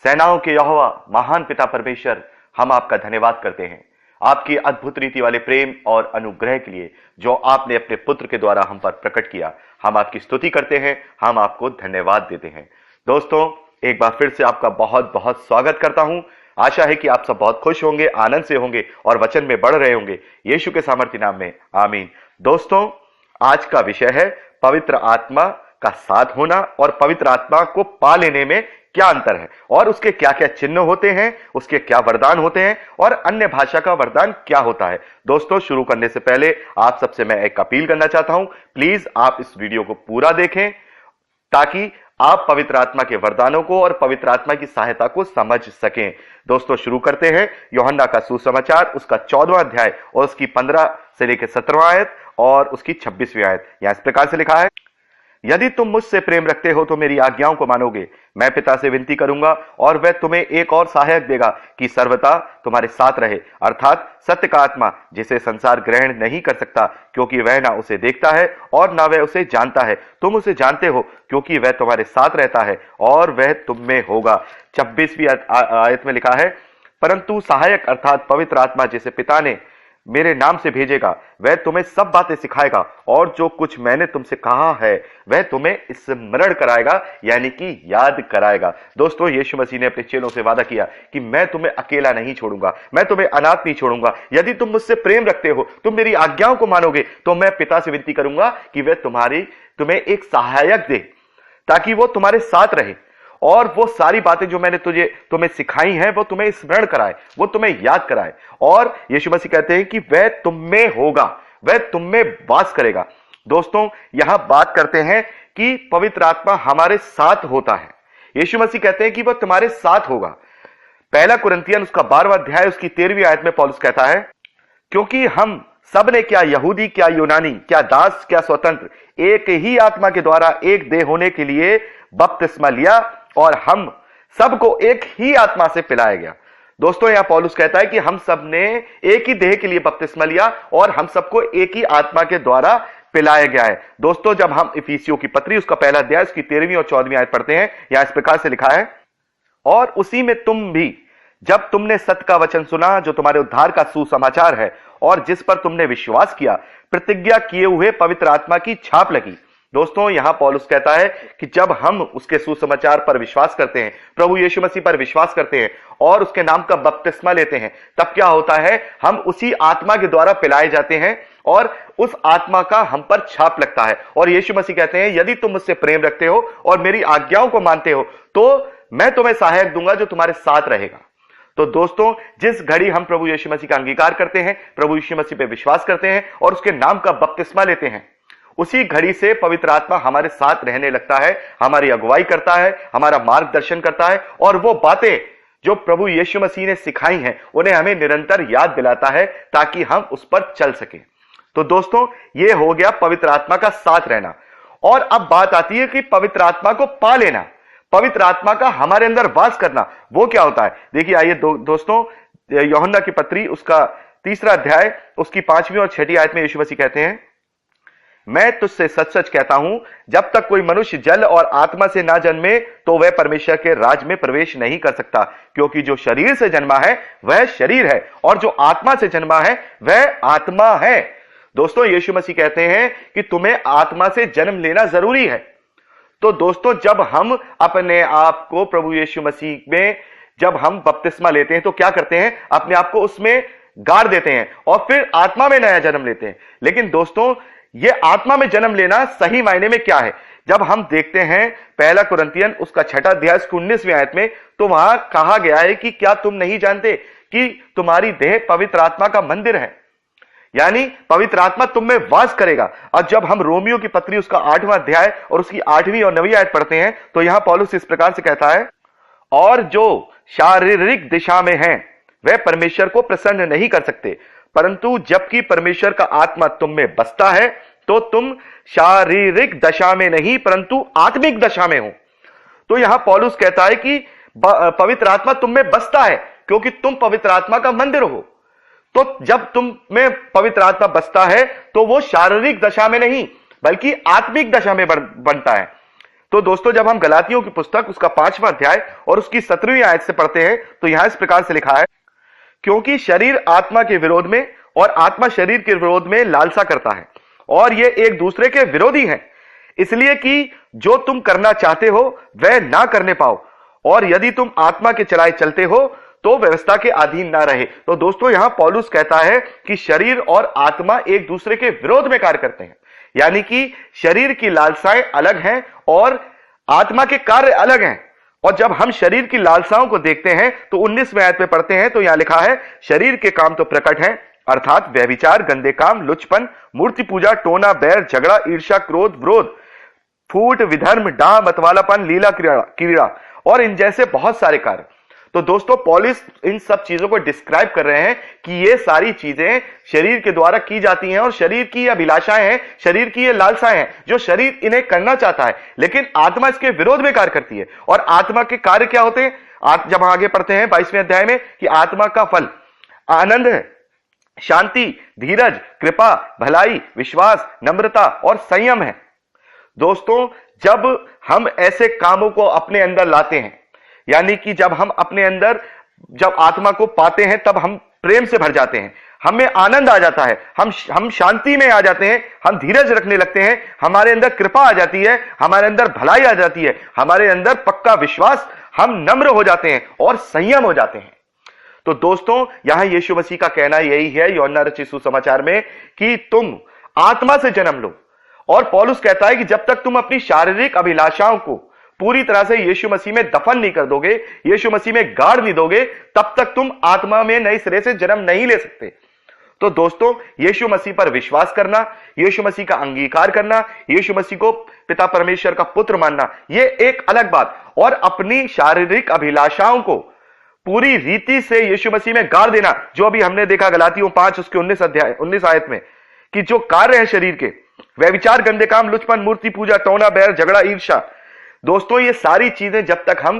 सेनाओं के यहोवा महान पिता परमेश्वर, हम आपका धन्यवाद करते हैं आपकी अद्भुत रीति वाले प्रेम और अनुग्रह के लिए जो आपने अपने पुत्र के द्वारा हम पर प्रकट किया। हम आपकी स्तुति करते हैं, हम आपको धन्यवाद देते हैं। दोस्तों, एक बार फिर से आपका बहुत बहुत स्वागत करता हूं। आशा है कि आप सब बहुत खुश होंगे, आनंद से होंगे और वचन में बढ़ रहे होंगे। यीशु के सामर्थ्य नाम में आमीन। दोस्तों, आज का विषय है पवित्र आत्मा का साथ होना और पवित्र आत्मा को पा लेने में क्या अंतर है और उसके क्या क्या चिन्ह होते हैं, उसके क्या वरदान होते हैं और अन्य भाषा का वरदान क्या होता है। दोस्तों, शुरू करने से पहले आप सबसे मैं एक अपील करना चाहता हूं। प्लीज आप इस वीडियो को पूरा देखें ताकि आप पवित्र आत्मा के वरदानों को और पवित्र आत्मा की सहायता को समझ सकें। दोस्तों, शुरू करते हैं यूहन्ना का सुसमाचार, उसका 14वां अध्याय और उसकी 15 से लेकर 17वां आयत और उसकी 26वीं आयत। यहां इस प्रकार से लिखा है, यदि तुम मुझसे प्रेम रखते हो तो मेरी आज्ञाओं को मानोगे। मैं पिता से विनती करूंगा और वह तुम्हें एक और सहायक देगा कि सर्वदा तुम्हारे साथ रहे, अर्थात सत्य का आत्मा, जिसे संसार ग्रहण नहीं कर सकता क्योंकि वह ना उसे देखता है और ना वह उसे जानता है। तुम उसे जानते हो क्योंकि वह तुम्हारे साथ रहता है और वह तुम में होगा। 26वीं आयत में लिखा है, परंतु सहायक अर्थात पवित्र आत्मा जिसे पिता ने मेरे नाम से भेजेगा, वह तुम्हें सब बातें सिखाएगा और जो कुछ मैंने तुमसे कहा है वह तुम्हें स्मरण कराएगा, यानी कि याद कराएगा। दोस्तों, यीशु मसीह ने अपने चेलों से वादा किया कि मैं तुम्हें अकेला नहीं छोड़ूंगा, मैं तुम्हें अनाथ नहीं छोड़ूंगा। यदि तुम मुझसे प्रेम रखते हो, तुम मेरी आज्ञाओं को मानोगे, तो मैं पिता से विनती करूंगा कि वह तुम्हें एक सहायक दे ताकि वो तुम्हारे साथ रहे और वो सारी बातें जो मैंने तुम्हें सिखाई हैं वो तुम्हें स्मरण कराए, वो तुम्हें याद कराए। और यीशु मसीह कहते हैं कि वह तुम में होगा, वह तुम में वास करेगा। दोस्तों, यहां बात करते हैं कि पवित्र आत्मा हमारे साथ होता है। यीशु मसीह कहते हैं कि वह तुम्हारे साथ होगा। पहला कुरिन्थियन उसका 12वां अध्याय उसकी 13वीं आयत में पौलुस कहता है, क्योंकि हम सब ने, क्या यहूदी क्या यूनानी, क्या दास क्या स्वतंत्र, एक ही आत्मा के द्वारा एक देह होने के लिए बपतिस्मा लिया और हम सबको एक ही आत्मा से पिलाया गया। दोस्तों, यहां पौलुस कहता है कि हम सब ने एक ही देह के लिए बपतिस्मा लिया और हम सबको एक ही आत्मा के द्वारा पिलाया गया है। दोस्तों, जब हम इफिसियों की पत्री उसका पहला अध्याय उसकी 13वीं और 14वीं आयत पढ़ते हैं, यहां इस प्रकार से लिखा है, और उसी में तुम भी, जब तुमने सत्य का वचन सुना जो तुम्हारे उद्धार का सुसमाचार है और जिस पर तुमने विश्वास किया, प्रतिज्ञा किए हुए पवित्र आत्मा की छाप लगी। दोस्तों, यहां पौलुस कहता है कि जब हम उसके सुसमाचार पर विश्वास करते हैं, प्रभु यीशु मसीह पर विश्वास करते हैं और उसके नाम का बपतिस्मा लेते हैं, तब क्या होता है, हम उसी आत्मा के द्वारा पिलाए जाते हैं और उस आत्मा का हम पर छाप लगता है। और यीशु मसीह कहते हैं, यदि तुम मुझसे प्रेम रखते हो और मेरी आज्ञाओं को मानते हो तो मैं तुम्हें सहायक दूंगा जो तुम्हारे साथ रहेगा। तो दोस्तों, जिस घड़ी हम प्रभु यीशु मसीह का अंगीकार करते हैं, प्रभु यीशु मसीह पे विश्वास करते हैं और उसके नाम का बपतिस्मा लेते हैं, उसी घड़ी से पवित्र आत्मा हमारे साथ रहने लगता है, हमारी अगुवाई करता है, हमारा मार्गदर्शन करता है और वो बातें जो प्रभु यीशु मसीह ने सिखाई हैं उन्हें हमें निरंतर याद दिलाता है ताकि हम उस पर चल सकें। तो दोस्तों, ये हो गया पवित्र आत्मा का साथ रहना। और अब बात आती है कि पवित्र आत्मा को पा लेना, पवित्र आत्मा का हमारे अंदर वास करना, वो क्या होता है। देखिए, आइए दोस्तों, यूहन्ना की पत्री उसका 3रा अध्याय उसकी 5वीं और 6वीं आयत में यीशु मसीह कहते हैं, मैं तुझसे सच सच कहता हूं, जब तक कोई मनुष्य जल और आत्मा से ना जन्मे तो वह परमेश्वर के राज में प्रवेश नहीं कर सकता। क्योंकि जो शरीर से जन्मा है वह शरीर है और जो आत्मा से जन्मा है वह आत्मा है। दोस्तों, यीशु मसीह कहते हैं कि तुम्हें आत्मा से जन्म लेना जरूरी है। तो दोस्तों, जब हम अपने आप को प्रभु यीशु मसीह में जब हम बपतिस्मा लेते हैं तो क्या करते हैं, अपने आप को उसमें गाड़ देते हैं और फिर आत्मा में नया जन्म लेते हैं। लेकिन दोस्तों, यह आत्मा में जन्म लेना सही मायने में क्या है, जब हम देखते हैं पहला कुरिन्थियन उसका 6वां अध्याय उसकी 19वीं आयत में, तो वहां कहा गया है कि क्या तुम नहीं जानते कि तुम्हारी देह पवित्र आत्मा का मंदिर है, यानी पवित्र आत्मा तुम में वास करेगा। और जब हम रोमियो की पत्री उसका 8वां अध्याय और उसकी 8वीं और 9वीं आयत पढ़ते हैं तो यहां पौलुस इस प्रकार से कहता है, और जो शारीरिक दिशा में हैं वह परमेश्वर को प्रसन्न नहीं कर सकते, परंतु जबकि परमेश्वर का आत्मा तुम में बसता है तो तुम शारीरिक दशा में नहीं परंतु आत्मिक दशा में हो। तो यहां पौलुस कहता है कि पवित्र आत्मा तुम में बसता है क्योंकि तुम पवित्र आत्मा का मंदिर हो। तो जब तुम में पवित्र आत्मा बसता है तो वो शारीरिक दशा में नहीं बल्कि आत्मिक दशा में बनता है। तो दोस्तों जब हम गलातियों की पुस्तक उसका 5वां अध्याय और उसकी 17वीं आयत से पढ़ते हैं तो यहां इस प्रकार से लिखा है, क्योंकि शरीर आत्मा के विरोध में और आत्मा शरीर के विरोध में लालसा करता है और ये एक दूसरे के विरोधी हैं, इसलिए कि जो तुम करना चाहते हो वह ना करने पाओ, और यदि तुम आत्मा के चलाए चलते हो तो व्यवस्था के अधीन ना रहे। तो दोस्तों यहां पौलुस कहता है कि शरीर और आत्मा एक दूसरे के विरोध में कार्य करते हैं, यानी कि शरीर की लालसाएं अलग हैं और आत्मा के कार्य अलग हैं। और जब हम शरीर की लालसाओं को देखते हैं तो 19वें आयत में पढ़ते हैं तो यहां लिखा है, शरीर के काम तो प्रकट हैं, अर्थात व्यभिचार, गंदे काम, लुचपन, मूर्ति पूजा, टोना, बैर, झगड़ा, ईर्ष्या, क्रोध, विरोध, फूट, विधर्म, डाह, मतवालापन, लीला क्रीड़ा और इन जैसे बहुत सारे कार्य। तो दोस्तों पौलुस इन सब चीजों को डिस्क्राइब कर रहे हैं कि ये सारी चीजें शरीर के द्वारा की जाती हैं और शरीर की ये अभिलाषाएं हैं, शरीर की ये लालसाएं हैं जो शरीर इन्हें करना चाहता है, लेकिन आत्मा इसके विरोध में कार्य करती है। और आत्मा के कार्य क्या होते हैं? जब हम आगे पढ़ते हैं 22वें अध्याय में कि आत्मा का फल आनंद है, शांति, धीरज, कृपा, भलाई, विश्वास, नम्रता और संयम है। दोस्तों जब हम ऐसे कामों को अपने अंदर लाते हैं, यानी कि जब हम अपने अंदर जब आत्मा को पाते हैं तब हम प्रेम से भर जाते हैं, हमें आनंद आ जाता है, हम शांति में आ जाते हैं, हम धीरज रखने लगते हैं, हमारे अंदर कृपा आ जाती है, हमारे अंदर भलाई आ जाती है, हमारे अंदर पक्का विश्वास, हम नम्र हो जाते हैं और संयम हो जाते हैं। तो दोस्तों यहां यीशु मसीह का कहना यही है यूहन्ना रचित सुसमाचार में कि तुम आत्मा से जन्म लो। और पौलुस कहता है कि जब तक तुम अपनी शारीरिक अभिलाषाओं को पूरी तरह से यीशु मसीह में दफन नहीं कर दोगे, यीशु मसीह में गाड़ नहीं दोगे, तब तक तुम आत्मा में नए सिरे से जन्म नहीं ले सकते। तो दोस्तों यीशु मसीह पर विश्वास करना, यीशु मसीह का अंगीकार करना, यीशु मसीह को पिता परमेश्वर का पुत्र मानना, यह एक अलग बात। और अपनी शारीरिक अभिलाषाओं को पूरी रीति से यीशु मसीह में गाड़ देना, जो अभी हमने देखा गलातियों 5 उसके 19 आयत में, कि जो कार्य है शरीर के, व्यभिचार, गंदे काम, लुचपन, मूर्ति पूजा, टोना, बैर, झगड़ा, ईर्ष्या, दोस्तों ये सारी चीजें जब तक हम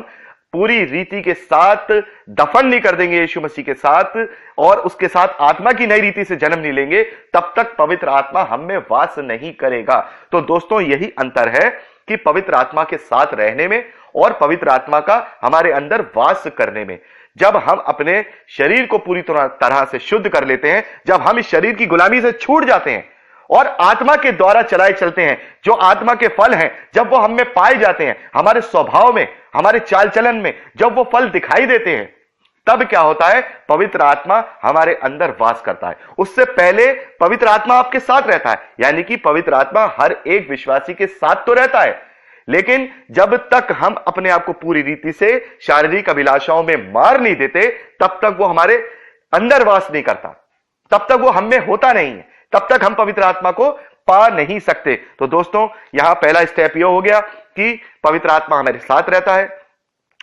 पूरी रीति के साथ दफन नहीं कर देंगे यीशु मसीह के साथ और उसके साथ आत्मा की नई रीति से जन्म नहीं लेंगे, तब तक पवित्र आत्मा हम में वास नहीं करेगा। तो दोस्तों यही अंतर है कि पवित्र आत्मा के साथ रहने में और पवित्र आत्मा का हमारे अंदर वास करने में। जब हम अपने शरीर को पूरी तरह से शुद्ध कर लेते हैं, जब हम इस शरीर की गुलामी से छूट जाते हैं और आत्मा के द्वारा चलाए चलते हैं, जो आत्मा के फल हैं जब वो हम में पाए जाते हैं, हमारे स्वभाव में, हमारे चाल चलन में जब वो फल दिखाई देते हैं, तब क्या होता है? पवित्र आत्मा हमारे अंदर वास करता है। उससे पहले पवित्र आत्मा आपके साथ रहता है, यानी कि पवित्र आत्मा हर एक विश्वासी के साथ तो रहता है, लेकिन जब तक हम अपने आप को पूरी रीति से शारीरिक अभिलाषाओं में मार नहीं देते, तब तक वो हमारे अंदर वास नहीं करता, तब तक वो हम में होता नहीं है, तब तक हम पवित्र आत्मा को पा नहीं सकते। तो दोस्तों यहां पहला स्टेप यह हो गया कि पवित्र आत्मा हमारे साथ रहता है,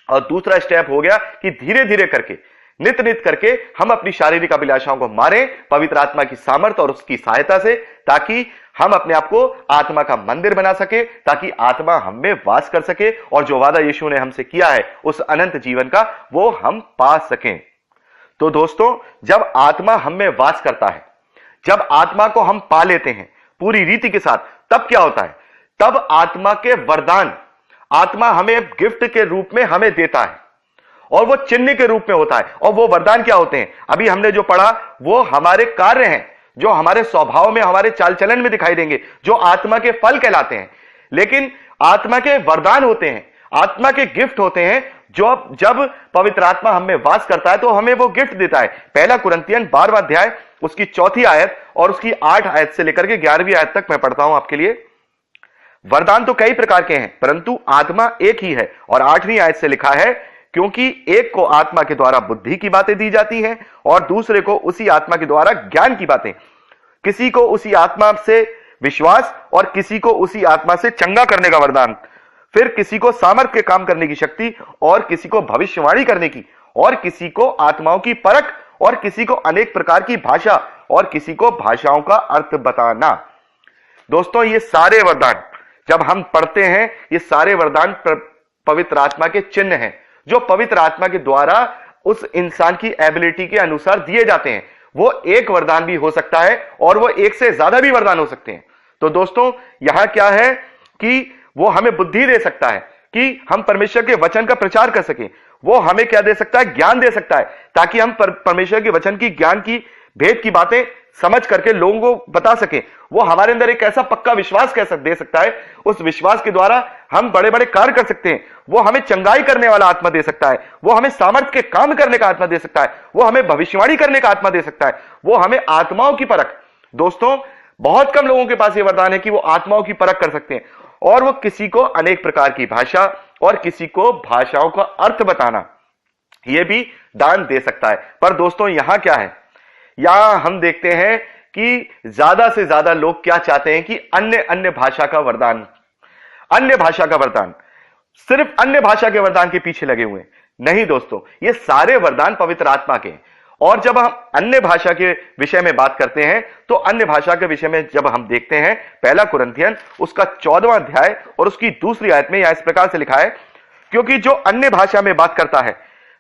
और दूसरा स्टेप हो गया कि धीरे धीरे करके, नित नित करके हम अपनी शारीरिक अभिलाषाओं को मारें पवित्र आत्मा की सामर्थ्य और उसकी सहायता से, ताकि हम अपने आप को आत्मा का मंदिर बना सके, ताकि आत्मा हम में वास कर सके और जो वादा यीशु ने हमसे किया है उस अनंत जीवन का, वो हम पा सकें। तो दोस्तों जब आत्मा हम में वास करता है, जब आत्मा को हम पा लेते हैं पूरी रीति के साथ, तब क्या होता है? तब आत्मा के वरदान आत्मा हमें गिफ्ट के रूप में हमें देता है, और वो चिन्ह के रूप में होता है। और वो वरदान क्या होते हैं? अभी हमने जो पढ़ा वो हमारे कार्य हैं, जो हमारे स्वभाव में, हमारे चाल चलन में दिखाई देंगे, जो आत्मा के फल कहलाते हैं। लेकिन आत्मा के वरदान होते हैं, आत्मा के गिफ्ट होते हैं, जो जब पवित्र आत्मा हमें वास करता है तो हमें वो गिफ्ट देता है। पहला कुरिन्थियन 12वां अध्याय उसकी 4थी आयत और उसकी 8 आयत से लेकर के 11वीं आयत तक मैं पढ़ता हूं आपके लिए। वरदान तो कई प्रकार के हैं, परंतु आत्मा एक ही है। और 8वीं आयत से लिखा है, क्योंकि एक को आत्मा के द्वारा बुद्धि की बातें दी जाती हैं और दूसरे को उसी आत्मा के द्वारा ज्ञान की बातें, किसी को उसी आत्मा से विश्वास और किसी को उसी आत्मा से चंगा करने का वरदान, फिर किसी को सामर्थ के काम करने की शक्ति, और किसी को भविष्यवाणी करने की, और किसी को आत्माओं की परख, और किसी को अनेक प्रकार की भाषा, और किसी को भाषाओं का अर्थ बताना। दोस्तों ये सारे वरदान जब हम पढ़ते हैं, ये सारे वरदान पवित्र आत्मा के चिन्ह हैं, जो पवित्र आत्मा के द्वारा उस इंसान की एबिलिटी के अनुसार दिए जाते हैं। वो एक वरदान भी हो सकता है और वो एक से ज्यादा भी वरदान हो सकते हैं। तो दोस्तों यहां क्या है कि वो हमें बुद्धि दे सकता है कि हम परमेश्वर के वचन का प्रचार कर सकें। वो हमें क्या दे सकता है? ज्ञान दे सकता है, ताकि हम परमेश्वर के वचन की ज्ञान की भेद की बातें समझ करके लोगों को बता सकें। वो हमारे अंदर एक ऐसा पक्का विश्वास कैसे दे सकता है, उस विश्वास के द्वारा हम बड़े बड़े कार्य कर सकते हैं। वो हमें चंगाई करने वाला आत्मा दे सकता है, वो हमें सामर्थ्य के काम करने का आत्मा दे सकता है, वो हमें भविष्यवाणी करने का आत्मा दे सकता है, वो हमें आत्माओं की परख। दोस्तों, बहुत कम लोगों के पास ये वरदान है कि वो आत्माओं की परख कर सकते हैं, और वो किसी को अनेक प्रकार की भाषा और किसी को भाषाओं का अर्थ बताना, यह भी दान दे सकता है। पर दोस्तों, यहां क्या है? यहां हम देखते हैं कि ज्यादा से ज्यादा लोग क्या चाहते हैं कि अन्य भाषा का वरदान, अन्य भाषा का वरदान, सिर्फ अन्य भाषा के वरदान के पीछे लगे हुए हैं। नहीं दोस्तों, ये सारे वरदान पवित्र आत्मा के हैं। और जब हम अन्य भाषा के विषय में बात करते हैं, तो अन्य भाषा के विषय में जब हम देखते हैं, पहला कुरिन्थियन उसका 14वां अध्याय और उसकी 2री आयत में यह इस प्रकार से लिखा है, क्योंकि जो अन्य भाषा में बात करता है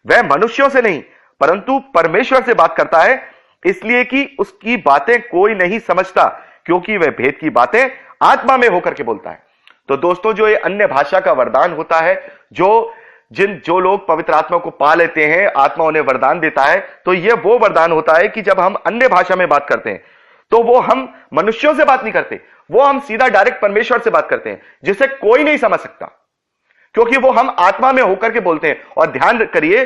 वह मनुष्यों से नहीं परंतु परमेश्वर से बात करता है, इसलिए कि उसकी बातें कोई नहीं समझता, क्योंकि वह भेद की बातें आत्मा में होकर के बोलता है। तो दोस्तों, जो ये अन्य भाषा का वरदान होता है, जो लोग पवित्र आत्मा को पा लेते हैं, आत्मा उन्हें वरदान देता है, तो ये वो वरदान होता है कि जब हम अन्य भाषा में बात करते हैं, तो वो हम मनुष्यों से बात नहीं करते, वो हम सीधा डायरेक्ट परमेश्वर से बात करते हैं, जिसे कोई नहीं समझ सकता, क्योंकि वो हम आत्मा में होकर के बोलते हैं। और ध्यान करिए,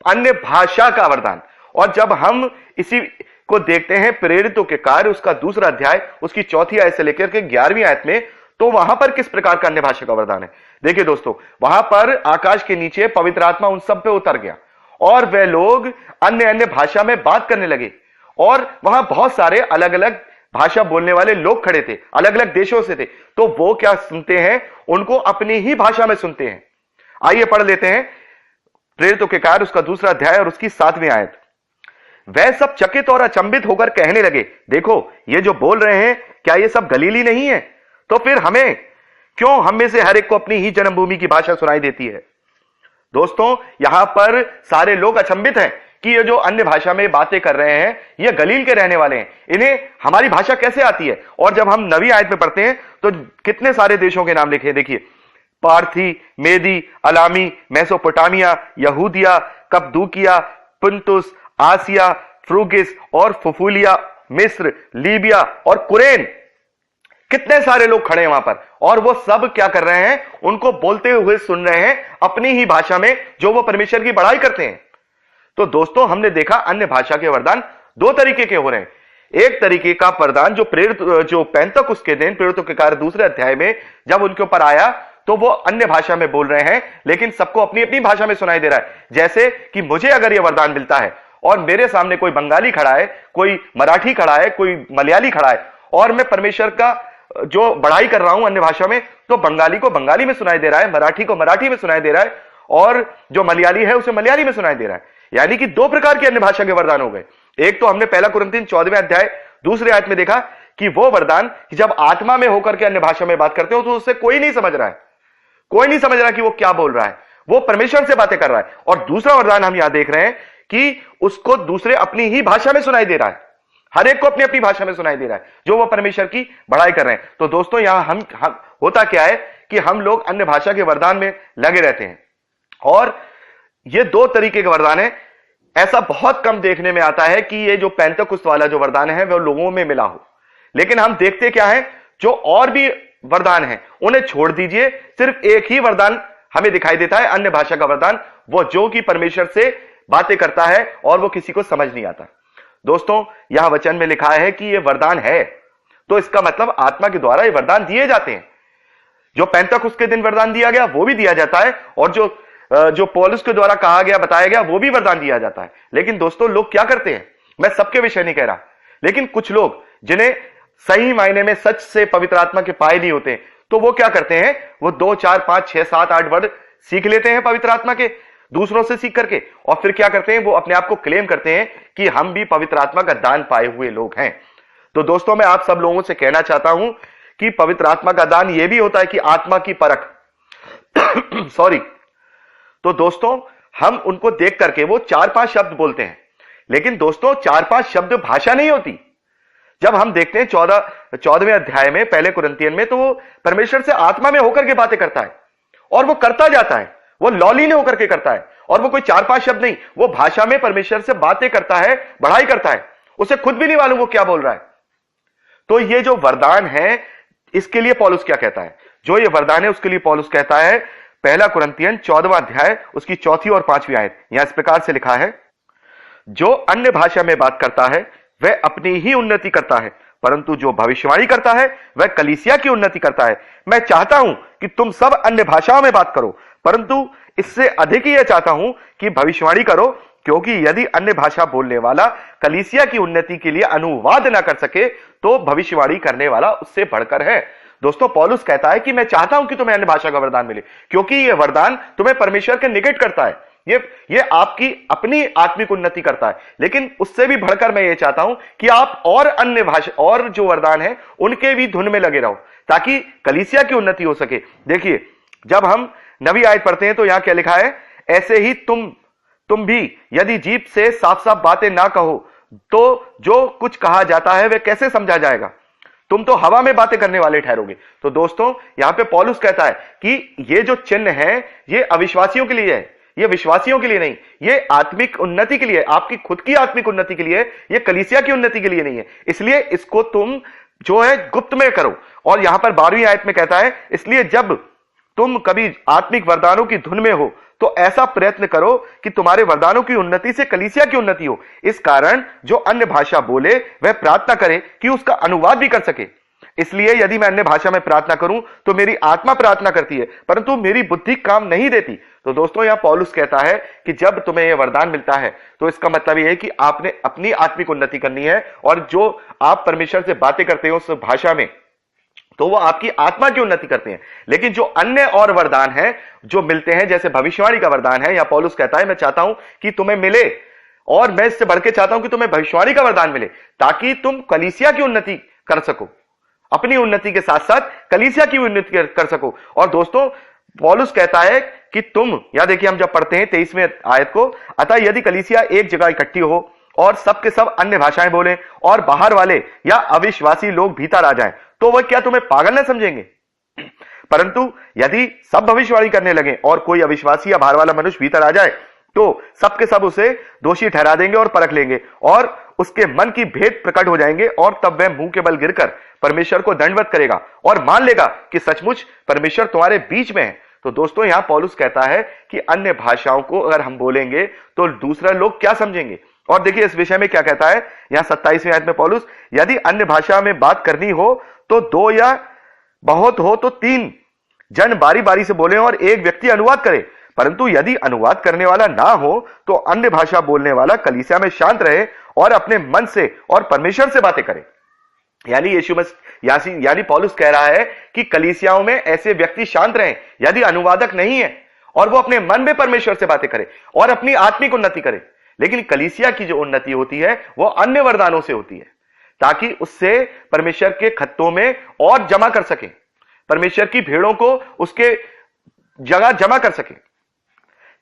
अन्य भाषा का वरदान। और जब हम इसी को देखते हैं प्रेरितों के कार्य उसका 2रा अध्याय उसकी 4वीं आयत से लेकर के 11वीं आयत में, तो वहां पर किस प्रकार का अन्य भाषा का वरदान है? देखिए दोस्तों, वहां पर आकाश के नीचे पवित्र आत्मा उन सब पे उतर गया और वे लोग अन्य भाषा में बात करने लगे। और वहां बहुत सारे अलग अलग भाषा बोलने वाले लोग खड़े थे, अलग अलग देशों से थे। तो वो क्या सुनते हैं? उनको अपनी ही भाषा में सुनते हैं। आइए पढ़ लेते हैं प्रेरितों के कार्य उसका 2रा अध्याय और उसकी 7वीं आयत। वह सब चकित और अचंभित होकर कहने लगे, देखो ये जो बोल रहे हैं, क्या ये सब गलीली नहीं है? तो फिर हमें क्यों, हम में से हर एक को अपनी ही जन्मभूमि की भाषा सुनाई देती है? दोस्तों, यहां पर सारे लोग अचंभित हैं कि ये जो अन्य भाषा में बातें कर रहे हैं, ये गलील के रहने वाले हैं, इन्हें हमारी भाषा कैसे आती है? और जब हम 9वीं आयत में पढ़ते हैं, तो कितने सारे देशों के नाम लिखे, देखिए, पार्थी, मेदी, अलामी, मेसोपोटामिया, यहूदिया, कप्पदूकिया, पुंतुस, आसिया, फ्रूगिस और फुफूलिया, मिस्र, लीबिया और कुरेन। कितने सारे लोग खड़े हैं वहां पर, और वो सब क्या कर रहे हैं? उनको बोलते हुए सुन रहे हैं अपनी ही भाषा में, जो वो परमेश्वर की बड़ाई करते हैं। तो दोस्तों, हमने देखा अन्य भाषा के वरदान 2 तरीके के हो रहे हैं। एक तरीके का वरदान जो पेंतकुस्त के दिन प्रेरितों के कार्य 2रे अध्याय में जब उनके ऊपर आया, तो वो अन्य भाषा में बोल रहे हैं, लेकिन सबको अपनी अपनी भाषा में सुनाई दे रहा है। जैसे कि मुझे अगर यह वरदान मिलता है और मेरे सामने कोई बंगाली खड़ा है, कोई मराठी खड़ा है, कोई मलयाली खड़ा है, और मैं परमेश्वर का जो बड़ाई कर रहा हूं अन्य भाषा में, तो बंगाली को बंगाली में सुनाई दे रहा है, मराठी को मराठी में सुनाई दे रहा है, और जो मलयाली है उसे मलयाली में सुनाई दे रहा है। यानी कि 2 प्रकार के अन्य भाषा के वरदान हो गए। एक तो हमने पहला कुरिन्थियन 14वें अध्याय 2रे आयत में देखा कि वो वरदान कि जब आत्मा में होकर के अन्य भाषा में बात करते हो, तो उससे कोई नहीं समझ रहा है, कोई नहीं समझ रहा कि वो क्या बोल रहा है, वो परमेश्वर से बातें कर रहा है। और दूसरा वरदान हम यहां देख रहे हैं कि उसको दूसरे अपनी ही भाषा में सुनाई दे रहा है, हर एक को अपनी अपनी भाषा में सुनाई दे रहा है, जो वो परमेश्वर की बड़ाई कर रहे हैं। तो दोस्तों, यहां हम होता क्या है कि हम लोग अन्य भाषा के वरदान में लगे रहते हैं, और ये 2 तरीके के वरदान है। ऐसा बहुत कम देखने में आता है कि ये जो पेंतकुस्त वाला जो वरदान है वह लोगों में मिला हो। लेकिन हम देखते क्या है, जो और भी वरदान है उन्हें छोड़ दीजिए, सिर्फ एक ही वरदान हमें दिखाई देता है, अन्य भाषा का वरदान, वो जो कि परमेश्वर से बातें करता है और वो किसी को समझ नहीं आता। दोस्तों, यहां वचन में लिखा है कि ये वरदान है, तो इसका मतलब आत्मा के द्वारा ये वरदान दिए जाते हैं। जो पेंतकुस्त के दिन वरदान दिया गया वो भी दिया जाता है, और जो पौलुस के द्वारा कहा गया, बताया गया, वो भी वरदान दिया जाता है। लेकिन दोस्तों, लोग क्या करते हैं, मैं सबके विषय नहीं कह रहा, लेकिन कुछ लोग जिन्हें सही मायने में सच से पवित्र आत्मा के पाए नहीं होते, तो वो क्या करते हैं, वो 2, 4, 5, 6, 7, 8 वर्ड सीख लेते हैं पवित्र आत्मा के, दूसरों से सीख करके, और फिर क्या करते हैं, वो अपने आप को क्लेम करते हैं कि हम भी पवित्र आत्मा का दान पाए हुए लोग हैं। तो दोस्तों, मैं आप सब लोगों से कहना चाहता हूं कि पवित्र आत्मा का दान यह भी होता है कि आत्मा की परख सॉरी। तो दोस्तों, हम उनको देख करके वो 4-5 शब्द बोलते हैं, लेकिन दोस्तों 4-5 शब्द भाषा नहीं होती। जब हम देखते हैं 14वें अध्याय में पहले कुरिन्थियन में, तो वो परमेश्वर से आत्मा में होकर के बातें करता है और वो करता जाता है, वो लौलीन होकर के करता है, और वो कोई 4-5 शब्द नहीं, वो भाषा में परमेश्वर से बातें करता है, बढ़ाई करता है, उसे खुद भी नहीं मालूम वो क्या बोल रहा है। तो ये जो वरदान है, इसके लिए पौलुस क्या कहता है, जो ये वरदान है उसके लिए पौलुस कहता है, पहला कुरिन्थियन 14वां अध्याय उसकी 4थी और 5वीं आयत, यहां इस प्रकार से लिखा है, जो अन्य भाषा में बात करता है वह अपनी ही उन्नति करता है, परंतु जो भविष्यवाणी करता है वह कलीसिया की उन्नति करता है। मैं चाहता हूं कि तुम सब अन्य भाषाओं में बात करो, परंतु इससे अधिक ही यह चाहता हूं कि भविष्यवाणी करो, क्योंकि यदि अन्य भाषा बोलने वाला कलीसिया की उन्नति के लिए अनुवाद ना कर सके तो भविष्यवाणी करने वाला उससे बढ़कर है। दोस्तों, पौलुस कहता है कि मैं चाहता हूं कि तुम्हें अन्य भाषा का वरदान मिले, क्योंकि यह वरदान तुम्हें परमेश्वर के निकट करता है, ये आपकी अपनी आत्मिक उन्नति करता है। लेकिन उससे भी बढ़कर मैं ये चाहता हूं कि आप और अन्य भाषा और जो वरदान है उनके भी धुन में लगे रहो, ताकि कलीसिया की उन्नति हो सके। देखिए, जब हम 9वीं आयत पढ़ते हैं तो यहां क्या लिखा है, ऐसे ही तुम भी यदि जीभ से साफ साफ बातें ना कहो तो जो कुछ कहा जाता है वह कैसे समझा जाएगा, तुम तो हवा में बातें करने वाले ठहरोगे। तो दोस्तों, यहां पे पौलुस कहता है कि ये जो चिन्ह है ये अविश्वासियों के लिए है, ये विश्वासियों के लिए नहीं, ये आत्मिक उन्नति के लिए, आपकी खुद की आत्मिक उन्नति के लिए, ये कलीसिया की उन्नति के लिए नहीं है। इसलिए इसको तुम जो है गुप्त में करो। और यहां पर 12वीं आयत में कहता है, इसलिए जब तुम कभी आत्मिक वरदानों की धुन में हो तो ऐसा प्रयत्न करो कि तुम्हारे वरदानों की उन्नति से कलीसिया की उन्नति हो। इस कारण जो अन्य भाषा बोले वह प्रार्थना करे कि उसका अनुवाद भी कर सके। इसलिए यदि मैं अन्य भाषा में प्रार्थना करूं तो मेरी आत्मा प्रार्थना करती है, परंतु मेरी बुद्धि काम नहीं देती। तो दोस्तों, यहां पौलुस कहता है कि जब तुम्हें यह वरदान मिलता है तो इसका मतलब यह है कि आपने अपनी आत्मिक उन्नति करनी है, और जो आप परमेश्वर से बातें करते हो उस भाषा में, तो वो आपकी आत्मा की उन्नति करते हैं। लेकिन जो अन्य और वरदान है जो मिलते हैं, जैसे भविष्यवाणी का वरदान है, या पौलुस कहता है मैं चाहता हूं कि तुम्हें मिले, और मैं इससे बढ़ के चाहता हूं कि तुम्हें भविष्यवाणी का वरदान मिले, ताकि तुम कलीसिया की उन्नति कर सको, अपनी उन्नति के साथ साथ कलीसिया की उन्नति कर सको। और दोस्तों, पौलुस कहता है कि तुम, या देखिए हम जब पढ़ते हैं 23वें आयत को, अतः यदि कलीसिया एक जगह इकट्ठी हो और सबके सब अन्य भाषाएं बोले और बाहर वाले या अविश्वासी लोग भीतर आ जाएं, तो वह क्या तुम्हें पागल न समझेंगे? परंतु यदि सब भविष्यवाणी करने लगे और कोई अविश्वासी या बाहर वाला मनुष्य भीतर आ जाए तो सबके सब उसे दोषी ठहरा देंगे और परख लेंगे, और उसके मन की भेद प्रकट हो जाएंगे, और तब वह मुंह के बल गिरकर परमेश्वर को दंडवत करेगा और मान लेगा कि सचमुच परमेश्वर तुम्हारे बीच में है। तो दोस्तों, यहां पौलुस कहता है कि अन्य भाषाओं को अगर हम बोलेंगे तो दूसरा लोग क्या समझेंगे। और देखिए इस विषय में क्या कहता है, यहां 27वें आयत में पौलुस, यदि अन्य भाषा में बात करनी हो तो 2 या बहुत हो तो 3 जन बारी बारी से बोले और एक व्यक्ति अनुवाद करे, परंतु यदि अनुवाद करने वाला ना हो तो अन्य भाषा बोलने वाला कलीसिया में शांत रहे और अपने मन से और परमेश्वर से बातें करे। यानी पौलुस कह रहा है कि कलीसियाओं में ऐसे व्यक्ति शांत रहें यदि अनुवादक नहीं है, और वो अपने मन में परमेश्वर से बातें करे और अपनी आत्मिक उन्नति करे। लेकिन कलीसिया की जो उन्नति होती है वो अन्य वरदानों से होती है, ताकि उससे परमेश्वर के खत्तों में और जमा कर सके, परमेश्वर की भेड़ों को उसके जगह जमा कर सके,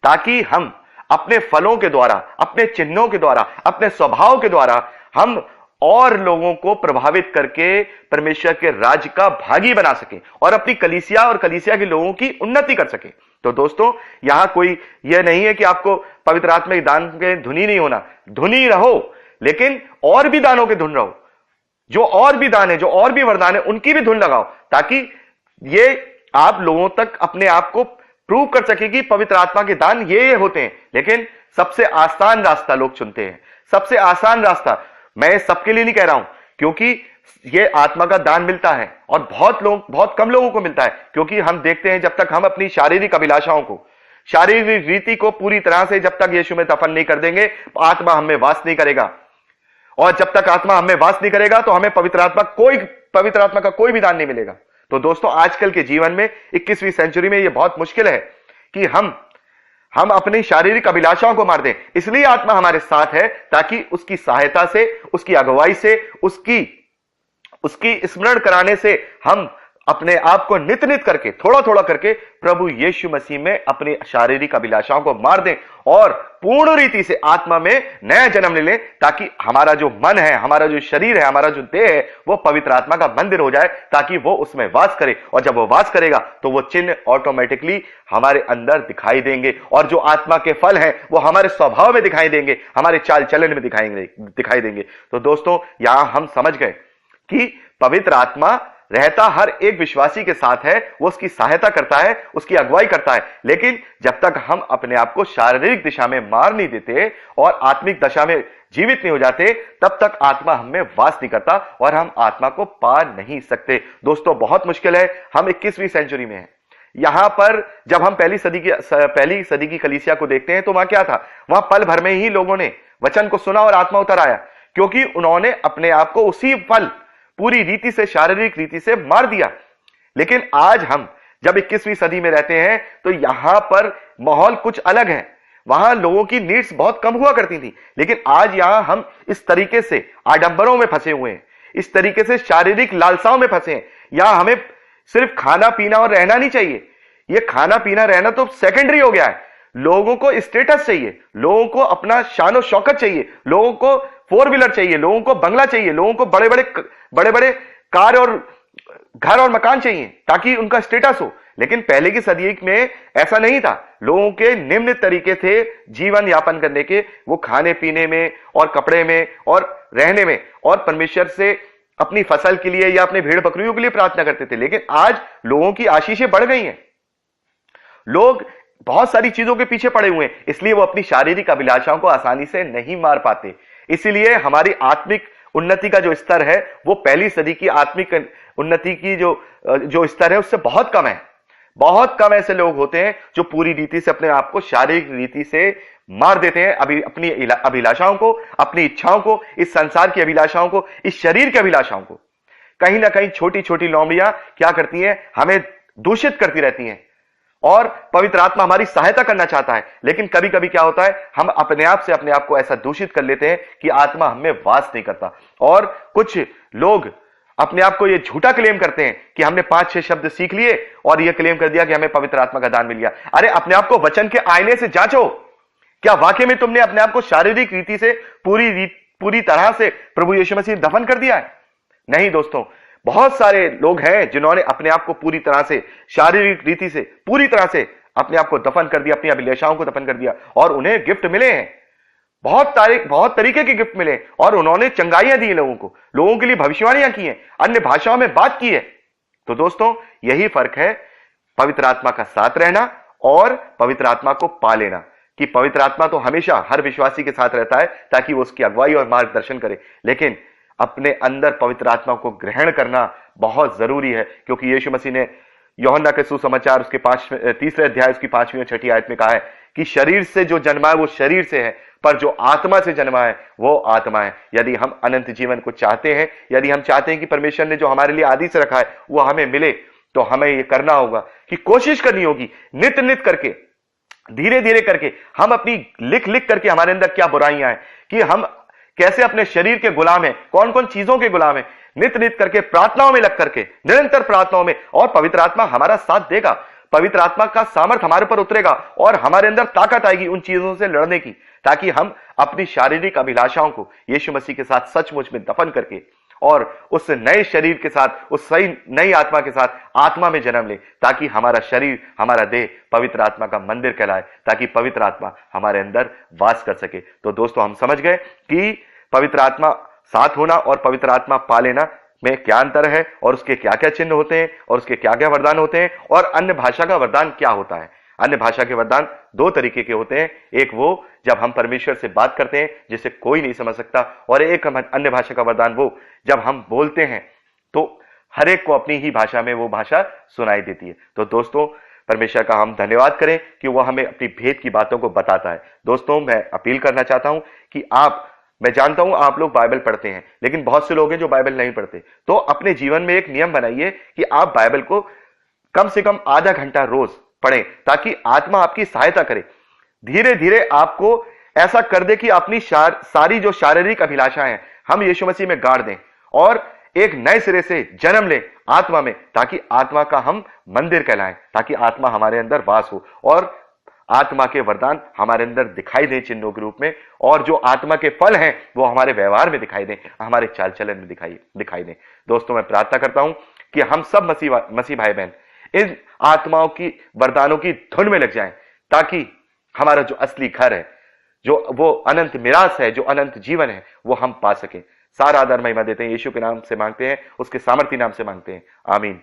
ताकि हम अपने फलों के द्वारा, अपने चिन्हों के द्वारा, अपने स्वभाव के द्वारा हम और लोगों को प्रभावित करके परमेश्वर के राज्य का भागी बना सके और अपनी कलीसिया और कलीसिया के लोगों की उन्नति कर सके। तो दोस्तों, यहां कोई यह नहीं है कि आपको पवित्र आत्मा के दान के धुनी नहीं होना, धुनी रहो, लेकिन और भी दानों के धुन रहो, जो और भी दान है, जो और भी वरदान है, उनकी भी धुन लगाओ, ताकि ये आप लोगों तक अपने आप को प्रूव कर सके कि पवित्र आत्मा के दान ये होते हैं। लेकिन सबसे आसान रास्ता लोग चुनते हैं, सबसे आसान रास्ता। मैं सबके लिए नहीं कह रहा हूं, क्योंकि ये आत्मा का दान मिलता है और बहुत कम लोगों को मिलता है, क्योंकि हम देखते हैं जब तक हम अपनी शारीरिक अभिलाषाओं को, शारीरिक रीति को पूरी तरह से जब तक यीशु में दफन नहीं कर देंगे, आत्मा हमें वास नहीं करेगा। और जब तक आत्मा हमें वास नहीं करेगा तो हमें पवित्र आत्मा का कोई भी दान नहीं मिलेगा। तो दोस्तों, आजकल के जीवन में 21वीं सेंचुरी में यह बहुत मुश्किल है कि हम अपनी शारीरिक अभिलाषाओं को मार दें। इसलिए आत्मा हमारे साथ है, ताकि उसकी सहायता से, उसकी अगुवाई से, उसकी स्मरण कराने से हम अपने आप को नित नित करके, थोड़ा थोड़ा करके प्रभु यीशु मसीह में अपनी शारीरिक अभिलाषाओं को मार दें और पूर्ण रीति से आत्मा में नया जन्म ले लें, ताकि हमारा जो मन है, हमारा जो शरीर है, हमारा जो देह है, वो पवित्र आत्मा का मंदिर हो जाए, ताकि वो उसमें वास करे। और जब वो वास करेगा तो वो चिन्ह ऑटोमेटिकली हमारे अंदर दिखाई देंगे, और जो आत्मा के फल हैं वो हमारे स्वभाव में दिखाई देंगे, हमारे चाल चलन में दिखाई देंगे। तो दोस्तों, यहां हम समझ गए कि पवित्र आत्मा रहता हर एक विश्वासी के साथ है, वो उसकी सहायता करता है, उसकी अगुवाई करता है। लेकिन जब तक हम अपने आप को शारीरिक दिशा में मार नहीं देते और आत्मिक दशा में जीवित नहीं हो जाते, तब तक आत्मा हमें वास नहीं करता और हम आत्मा को पा नहीं सकते। दोस्तों, बहुत मुश्किल है। हम 21वीं सेंचुरी में हैं। यहां पर जब हम पहली सदी की कलीसिया को देखते हैं तो वहां क्या था? वहां पल भर में ही लोगों ने वचन को सुना और आत्मा उतर आया, क्योंकि उन्होंने अपने आप को उसी पल पूरी रीति से, शारीरिक रीति से मार दिया। लेकिन आज हम जब 21वीं सदी में रहते हैं तो यहां पर माहौल कुछ अलग है। वहां लोगों की नीड्स बहुत कम हुआ करती थी, लेकिन आज यहां हम इस तरीके से आडंबरों में फंसे हुए हैं, इस तरीके से शारीरिक लालसाओं में फंसे हैं। यहां हमें सिर्फ खाना पीना और रहना नहीं चाहिए। ये खाना पीना रहना तो सेकेंडरी हो गया है। लोगों को स्टेटस चाहिए, लोगों को अपना शान शौकत चाहिए, लोगों को 4 व्हीलर चाहिए, लोगों को बंगला चाहिए, लोगों को बड़े बड़े कार और घर और मकान चाहिए, ताकि उनका स्टेटस हो। लेकिन पहले की सदी में ऐसा नहीं था। लोगों के निम्न तरीके थे जीवन यापन करने के, वो खाने पीने में और कपड़े में और रहने में, और परमेश्वर से अपनी फसल के लिए या अपने भेड़ बकरियों के लिए प्रार्थना करते थे। लेकिन आज लोगों की आशीषें बढ़ गई हैं। लोग बहुत सारी चीजों के पीछे पड़े हुए हैं, इसलिए वो अपनी शारीरिक अभिलाषाओं को आसानी से नहीं मार पाते। इसीलिए हमारी आत्मिक उन्नति का जो स्तर है वो पहली सदी की आत्मिक उन्नति की जो स्तर है उससे बहुत कम है। बहुत कम ऐसे लोग होते हैं जो पूरी रीति से अपने आप को शारीरिक रीति से मार देते हैं, अपनी अभिलाषाओं को, अपनी इच्छाओं को, इस संसार की अभिलाषाओं को, इस शरीर की अभिलाषाओं को। कहीं ना कहीं छोटी छोटी लोमड़ियां क्या करती हैं? हमें दूषित करती रहती हैं, और पवित्र आत्मा हमारी सहायता करना चाहता है। लेकिन कभी कभी क्या होता है, हम अपने आप से अपने आप को ऐसा दूषित कर लेते हैं कि आत्मा हमें वास नहीं करता। और कुछ लोग अपने आप को ये झूठा क्लेम करते हैं कि हमने 5-6 शब्द सीख लिए और ये क्लेम कर दिया कि हमें पवित्र आत्मा का दान मिल गया। अरे, अपने आप को वचन के आईने से जांचो, क्या वाकई में तुमने अपने आप को शारीरिक रीति से पूरी तरह से प्रभु यीशु मसीह दफन कर दिया है? नहीं दोस्तों, बहुत सारे लोग हैं जिन्होंने अपने आप को पूरी तरह से शारीरिक रीति से पूरी तरह से अपने आप को दफन कर दिया, अपनी अभिलाषाओं को दफन कर दिया, और उन्हें गिफ्ट मिले हैं, बहुत तरीके के गिफ्ट मिले, और उन्होंने चंगाइयां दी लोगों के लिए भविष्यवाणियां की हैं, अन्य भाषाओं में बात की है। तो दोस्तों, यही फर्क है पवित्र आत्मा का साथ रहना और पवित्र आत्मा को पा लेना। कि पवित्र आत्मा तो हमेशा हर विश्वासी के साथ रहता है ताकि वो उसकी अगुवाई और मार्गदर्शन करे, लेकिन अपने अंदर पवित्र आत्मा को ग्रहण करना बहुत जरूरी है। क्योंकि यीशु मसीह ने यूहन्ना के सुसमाचार उसके 3 अध्याय उसकी 5वीं और 6वीं आयत में कहा है कि शरीर से जो जन्मा है वो शरीर से है, पर जो आत्मा से जन्मा है वो आत्मा है। यदि हम अनंत जीवन को चाहते हैं, यदि हम चाहते हैं कि परमेश्वर ने जो हमारे लिए आदि से रखा है वो हमें मिले, तो हमें ये करना होगा कि कोशिश करनी होगी, नित नित करके, धीरे धीरे करके, हम अपनी लिख लिख करके हमारे अंदर क्या बुराइयां हैं, कि हम कैसे अपने शरीर के गुलाम हैं, कौन कौन चीजों के गुलाम हैं, नित नित करके प्रार्थनाओं में लग करके, निरंतर प्रार्थनाओं में, और पवित्र आत्मा हमारा साथ देगा। पवित्र आत्मा का सामर्थ हमारे पर उतरेगा और हमारे अंदर ताकत आएगी उन चीजों से लड़ने की, ताकि हम अपनी शारीरिक अभिलाषाओं को यीशु मसीह के साथ सचमुच में दफन करके और उस नए शरीर के साथ, उस सही नई आत्मा के साथ आत्मा में जन्म ले, ताकि हमारा शरीर, हमारा देह पवित्र आत्मा का मंदिर कहलाए, ताकि पवित्र आत्मा हमारे अंदर वास कर सके। तो दोस्तों, हम समझ गए कि पवित्र आत्मा साथ होना और पवित्र आत्मा पा लेना में क्या अंतर है, और उसके क्या क्या चिन्ह होते हैं, और उसके क्या क्या वरदान होते हैं, और अन्य भाषा का वरदान क्या होता है। अन्य भाषा के वरदान 2 तरीके के होते हैं। एक वो जब हम परमेश्वर से बात करते हैं जिसे कोई नहीं समझ सकता, और एक अन्य भाषा का वरदान वो जब हम बोलते हैं तो हर एक को अपनी ही भाषा में वो भाषा सुनाई देती है। तो दोस्तों, परमेश्वर का हम धन्यवाद करें कि वह हमें अपनी भेद की बातों को बताता है। दोस्तों, मैं अपील करना चाहता हूं कि मैं जानता हूं आप लोग बाइबल पढ़ते हैं, लेकिन बहुत से लोग हैं जो बाइबल नहीं पढ़ते। तो अपने जीवन में एक नियम बनाइए कि आप बाइबल को कम से कम आधा घंटा रोज पढ़ें, ताकि आत्मा आपकी सहायता करे, धीरे धीरे आपको ऐसा कर दे कि अपनी सारी जो शारीरिक अभिलाषाएं हैं हम यीशु मसीह में गाड़ दें, और एक नए सिरे से जन्म लें आत्मा में, ताकि आत्मा का हम मंदिर कहलाएं, ताकि आत्मा हमारे अंदर वास हो और आत्मा के वरदान हमारे अंदर दिखाई दें चिन्हों के रूप में, और जो आत्मा के फल हैं वो हमारे व्यवहार में दिखाई दें, हमारे चाल चलन में दिखाई दें। दोस्तों, मैं प्रार्थना करता हूं कि हम सब मसीह भाई बहन इन आत्माओं की वरदानों की धुन में लग जाएं, ताकि हमारा जो असली घर है, जो वो अनंत मिरास है, जो अनंत जीवन है, वो हम पा सकें। सारा आदर महिमा देते हैं, यीशु के नाम से मांगते हैं, उसके सामर्थी नाम से मांगते हैं, आमीन।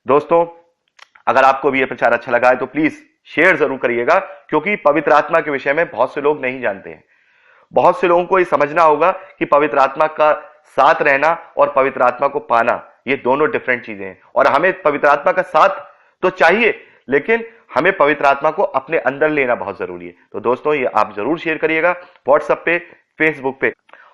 दोस्तों, अगर आपको भी यह प्रचार अच्छा लगा है तो प्लीज शेयर जरूर करिएगा, क्योंकि पवित्र आत्मा के विषय में बहुत से लोग नहीं जानते हैं। बहुत से लोगों को यह समझना होगा कि पवित्र आत्मा का साथ रहना और पवित्र आत्मा को पाना, ये दोनों डिफरेंट चीजें हैं। और हमें पवित्र आत्मा का साथ तो चाहिए, लेकिन हमें पवित्र आत्मा को अपने अंदर लेना बहुत जरूरी है। तो दोस्तों, ये आप जरूर शेयर करिएगा व्हाट्सएप पे, फेसबुक पे,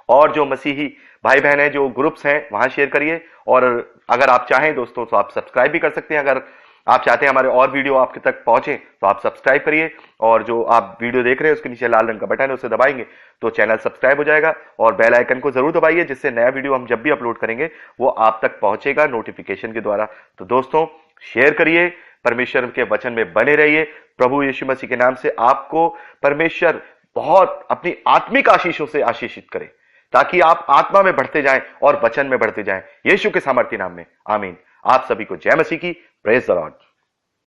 और जो मसीही भाई बहन है जो ग्रुप्स हैं वहां शेयर करिए। और अगर आप चाहें दोस्तों तो आप सब्सक्राइब भी कर सकते हैं। अगर आप चाहते हैं हमारे और वीडियो आपके तक पहुंचे तो आप सब्सक्राइब करिए, और जो आप वीडियो देख रहे हैं उसके नीचे लाल रंग का बटन है, उसे दबाएंगे तो चैनल सब्सक्राइब हो जाएगा। और बेल आइकन को जरूर दबाइए, जिससे नया वीडियो हम जब भी अपलोड करेंगे वो आप तक पहुंचेगा नोटिफिकेशन के द्वारा। तो दोस्तों, शेयर करिए, परमेश्वर के वचन में बने रहिए। प्रभु यीशु मसीह के नाम से आपको परमेश्वर बहुत अपनी आत्मिक आशीषों से आशीषित करे, ताकि आप आत्मा में बढ़ते जाएं और वचन में बढ़ते जाएं, यीशु के सामर्थ्य नाम में, आमीन। आप सभी को जय मसीह की। Praise the Lord.